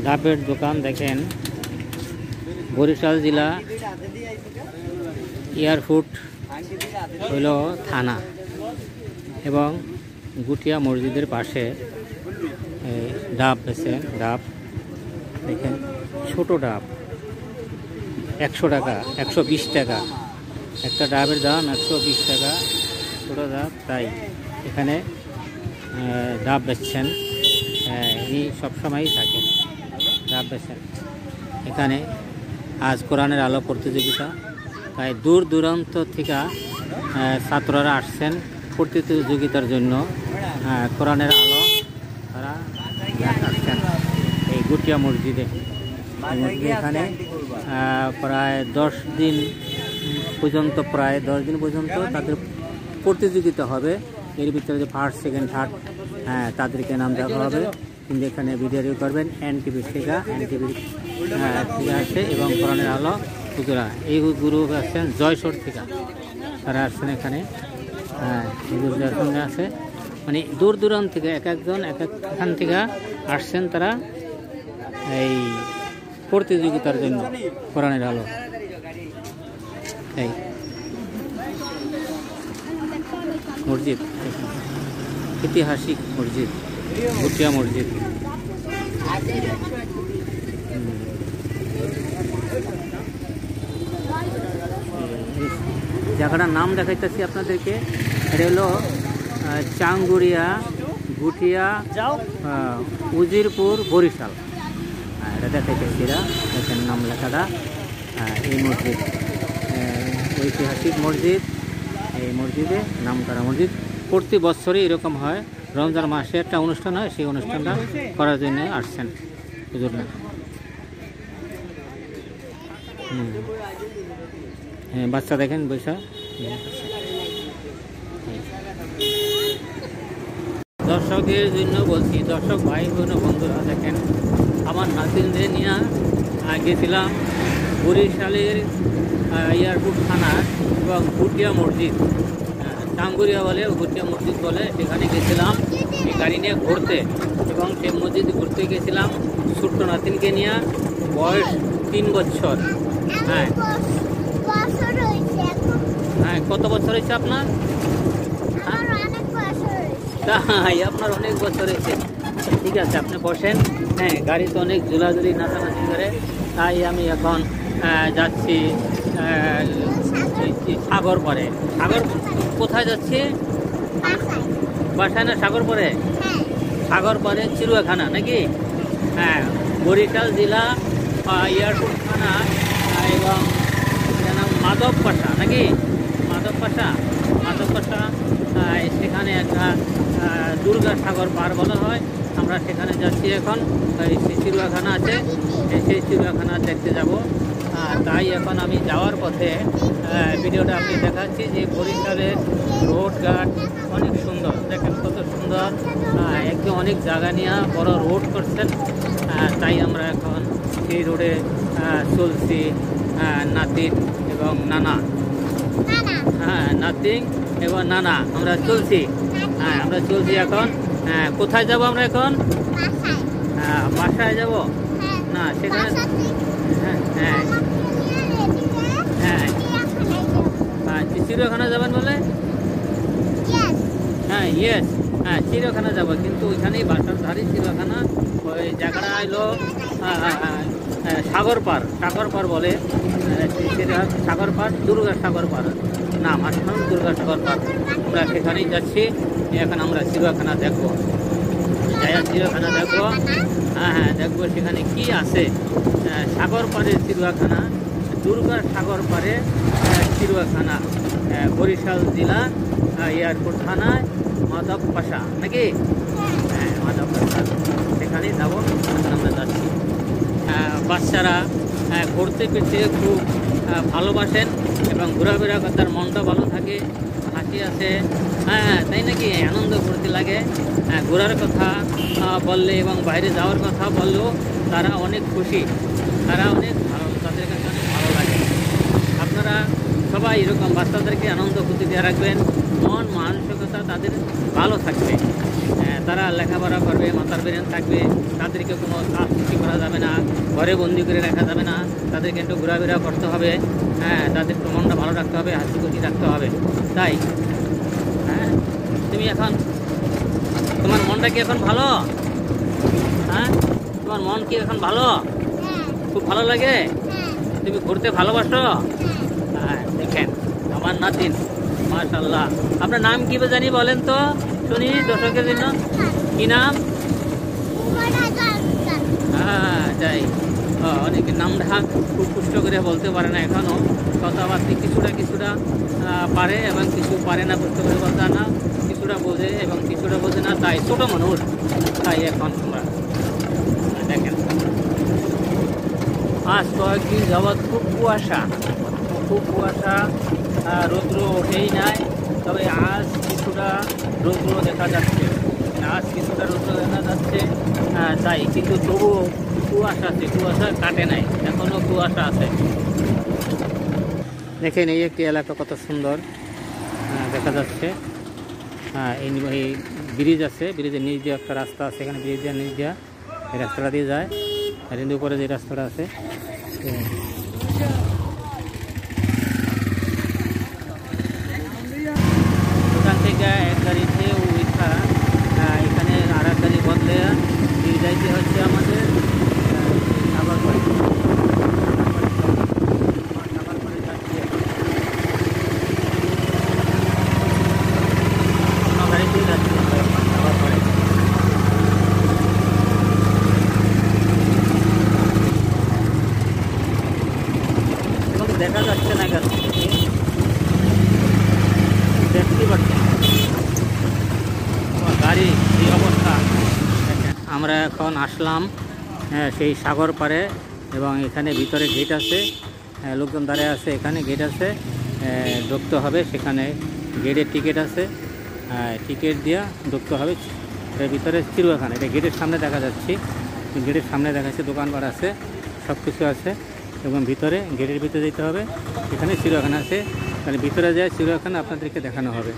ডাবের দোকান দেখেন, বরিশাল জেলা এয়ারপোর্ট হইল থানা এবং গুটিয়া মসজিদের পাশে ডাব বেচেন। ডাব দেখেন, ছোট ডাব 100 টাকা, 120 টাকা একটা ডাবের দাম, 120 টাকা ছোটো ডাব। তাই এখানে ডাব বেচছেন, ইনি সবসময়ই থাকেন ডাব বেচেন। এখানে আজ কোরআনের আলো প্রতিযোগিতা, তাই দূর দূরান্ত থেকে ছাত্ররা আসছেন প্রতিযোগিতার জন্য। কোরআনের আলো তারা আসছেন এই গুটিয়া মসজিদে। এখানে প্রায় 10 দিন পর্যন্ত তাদের প্রতিযোগিতা হবে। এর ভিতরে যে ফার্স্ট, সেকেন্ড, থার্ড তাদেরকে নাম দেওয়া হবে। কিন্তু এখানে ভিডিও করবেন এনটিভি থেকে আসে এবং কোরআনের আলো হুজুরা, এই গুরু আসছেন জয়সর থেকে, তারা আসছেন এখানে হুজুরদের সঙ্গে আছে। মানে দূর দূরান্ত থেকে একজন এখান থেকে আসছেন তারা এই প্রতিযোগিতার জন্য কোরআনের আলো। এই মসজিদ, ঐতিহাসিক মসজিদ, গুটিয়া মসজিদ। জায়গাটার নাম দেখাইতেছি আপনাদেরকে, এটা হলো চাঙ্গুড়িয়া গুটিয়া উজিরপুর বরিশাল। এটা দেখাইতেছি, এরা দেখেন নাম লেখাটা। এই মসজিদ ঐতিহাসিক মসজিদ, এই মসজিদে নামকরা মসজিদ। প্রতি বছরই এরকম হয়, রমজান মাসে একটা অনুষ্ঠান হয়, সেই অনুষ্ঠানটা করার জন্য আসছেন হুজুররা। হ্যাঁ, বাচ্চা দেখেন বৈশা। দর্শকের জন্য বলছি, দর্শক ভাই বোন বন্ধুরা দেখেন, আমার নাতিনদের নিয়ে গেছিলাম বরিশালের এয়ারপোর্ট থানা এবং গুটিয়া মসজিদ, টাঙ্গুরিয়া বলে, গুটিয়া মসজিদ বলে, সেখানে গেছিলাম এই গাড়ি নিয়ে ঘুরতে। এবং সেই মসজিদে ঘুরতে গেছিলাম ছোট্ট নাতিনকে নিয়ে, বয়স 3 বছর। হ্যাঁ হ্যাঁ, কত বছর হয়েছে আপনার? তাই আপনার অনেক বছর হয়েছে। ঠিক আছে, আপনি বসেন। হ্যাঁ, গাড়ি তো অনেক ঝুলাঝুলি নাচানাচি করে, তাই আমি এখন যাচ্ছি সাগর পরে। সাগর কোথায় যাচ্ছি? বাসায় না, সাগর পরে? সাগর পরে চিড়িয়াখানা নাকি? হ্যাঁ, বরিশাল জেলা এয়ারপোর্ট থানা এবং মাধব পাশা নাকি? মাধব পাশা সেখানে একটা দুর্গা সাগর পার বলা হয়। আমরা সেখানে যাচ্ছি এখন। সেই চিড়িয়াখানা আছে, সেই চিড়িয়াখানা দেখতে যাব। তাই এখন আমি যাওয়ার পথে ভিডিওটা আপনি দেখাচ্ছি যে বরিশালের রোড ঘাট অনেক সুন্দর, দেখেন কত সুন্দর। একদম অনেক জায়গা নিয়ে বড় রোড করছেন। তাই আমরা এখন সেই রোডে চলছি নাতিন এবং নানা। হ্যাঁ, নাতিন এবং নানা আমরা চলছি। হ্যাঁ, আমরা চলছি এখন। কোথায় যাব আমরা এখন? বাসায় যাব না, সেখানে। হ্যাঁ হ্যাঁ হ্যাঁ, চিড়িয়াখানা যাবেন বলে? হ্যাঁ, ইয়েস, হ্যাঁ, চিড়িয়াখানা যাব, কিন্তু ওইখানেই বাসার ধারে চিড়িয়াখানা। ওই জায়গাটা হলো সাগর পার বলে, সাগর পার, দুর্গা সাগর পার নাম, আসলাম দুর্গা সাগর পার। আমরা সেখানেই যাচ্ছি। এখন আমরা চিড়িয়াখানা দেখবো, চিড়িয়াখানা দেখবো। হ্যাঁ, দেখবো সেখানে কি আছে। সাগর পাড়ের চিড়িয়াখানা, দুর্গা সাগর পাড়ে চিড়িয়াখানা, বরিশাল জেলা এয়ারপোর্ট থানায় মাধব পাশা নাকি? হ্যাঁ, মাধব পাশা, সেখানেই যাবো। আমরা যাচ্ছি। বাচ্চারা ঘুরতে ফিরতে খুব ভালোবাসেন এবং ঘোরাফেরা তার মনটা ভালো থাকে, হাসি আছে। হ্যাঁ, তাই নাকি? আনন্দ করতে লাগে। ঘোরার কথা বললে এবং বাইরে যাওয়ার কথা বললেও তারা অনেক খুশি, তারা অনেক ভালো, তাদের কাছে অনেক ভালো লাগে। আপনারা সবাই এরকম বাচ্চাদেরকে আনন্দ করতে দিয়ে রাখবেন। মন মানসিকতা তাদের ভালো থাকবে, তারা লেখাপড়া করবে, মাথার ব্রেন থাকবে, তাদেরকে কোনো কাজ ছুটি করা যাবে না, ঘরে বন্দি করে রাখা যাবে না, তাদেরকে একটু ঘোরাফেরা করতে হবে, তাদের একটু মনটা ভালো রাখতে হবে, হাসি খুশি রাখতে হবে। তাই তুমি এখন তোমার মনটা কি এখন ভালো? তোমার মন কি এখন ভালো? খুব ভালো লাগে? তুমি ঘুরতে ভালোবাসো? দেখেন আমার নাতিন, মাশাআল্লাহ। আপনার নাম কি জানি বলেন তো শুনি দর্শকের জন্য, কি নাম? তাই অনেকে নামটা খুব পুষ্ট করে বলতে পারে না এখনো, কথাবার্তা কিছুটা পারে এবং কিছু পারে না, পুষ্ট করে বলতে না, কিছুটা বোঝে এবং কিছুটা বোঝে না। তাই ছোট মানুষ, তাই এখন আমরা দেখেন আজ কয়েকদিন যাবৎ খুব কুয়াশা, রৌদ্র ওঠেই নাই। তবে আজ কিছুটা রৌদ্র দেখা যাচ্ছে, তাই কিন্তু তবুও কুয়াশা আছে, কুয়াশা কাটে নাই, এখনো কুয়াশা আছে। দেখেন এই একটি এলাকা কত সুন্দর দেখা যাচ্ছে। এই ব্রিজ আছে, ব্রিজের নিচ দিয়ে একটা রাস্তা আছে, এখানে ব্রিজের নিচ দিয়ে এই রাস্তাটা দিয়ে যায়, আর এর উপরে যে রাস্তাটা আছে ওখান থেকে এক গাড়িতে ওইটা এখানে আর এক গাড়ি বদলে দিয়ে যাইতে হচ্ছে আমাদের সাগরপাড়ে। গাড়িতেই যাচ্ছি সাগরপাড়ে। দেখা যাচ্ছে না গাছ থেকে, দেখতে পাচ্ছেন গাড়ি এই অবস্থা। আমরা এখন আসলাম সেই সাগর পাড়ে, এবং এখানে ভিতরে গেট আছে, লোকজন দাঁড়িয়ে আছে, এখানে গেট আছে, ঢুকতে হবে। সেখানে গেটের টিকিট আছে, টিকিট দিয়ে ঢুকতে হবে। এর ভিতরে চিড়িয়াখানা, এটা গেটের সামনে দেখা যাচ্ছে, গেটের সামনে দেখা যাচ্ছে দোকানপাট আছে, সব কিছু আছে, এবং ভিতরে গেটের ভিতরে যেতে হবে। এখানে চিড়িয়াখানা আছে, মানে ভিতরে যায় চিড়িয়াখানা আপনাদেরকে দেখানো হবে।